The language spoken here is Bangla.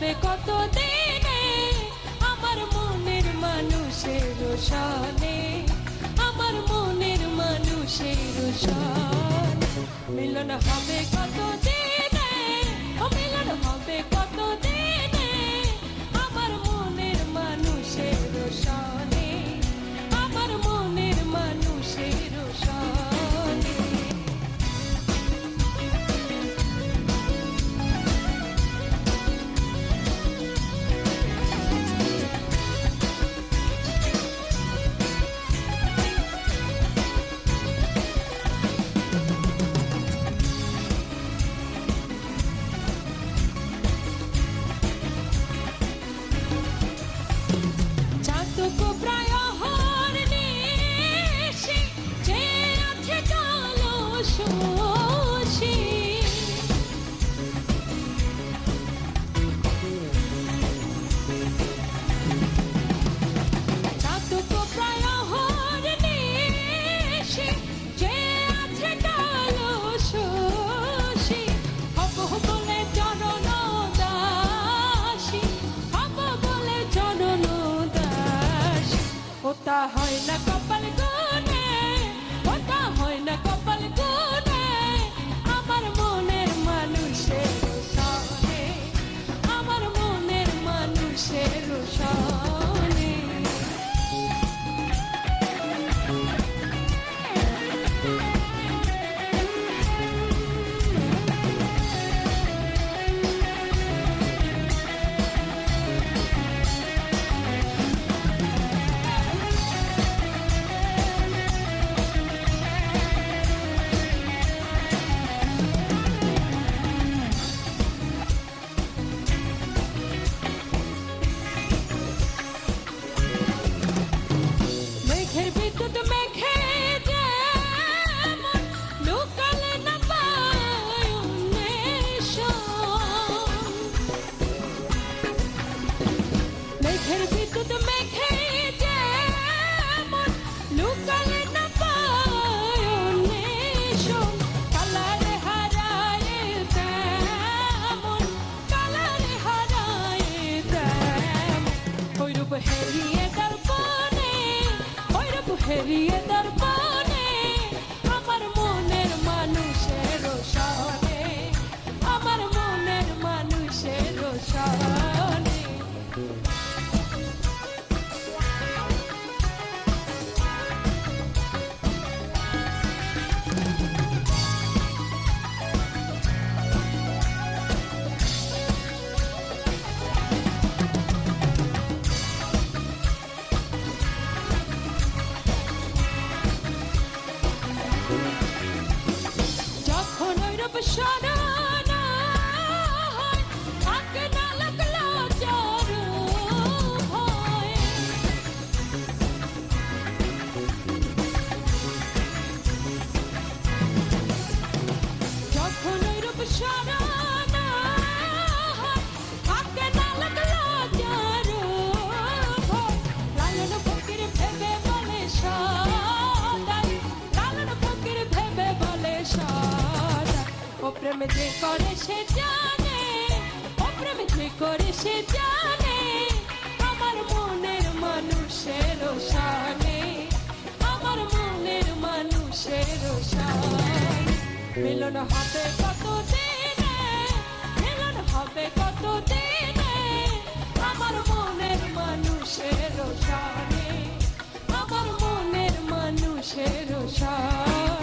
হবে কত দিনে আমার মনের মানুষের সনে, আমার মনের মানুষের সনে। মিলন হবে কত দিনে, ও মিলন হবে কত দিনে আমার মনের মানুষের সনে, আমার মনের মানুষের সনে। ওটা হয় না কপাল গুনে, ওটা হয় না কপাল গুনে আমার মনের মানুষের সনে, আমার মনের মানুষের সনে। হেরিয়ে দর্পণে আমার মনের মানুষের সনে, আমার মনের মানুষের সনে। প্রেম যে করে সে জানে, ও প্রেম যে করে সে জানে আমার মনের মানুষের সনে, আমার মনের মানুষের সনে। মিলন হবে কত দিনে, মিলন হবে কত দিনে আমার মনের মানুষের সনে, আমার মনের মানুষের সনে।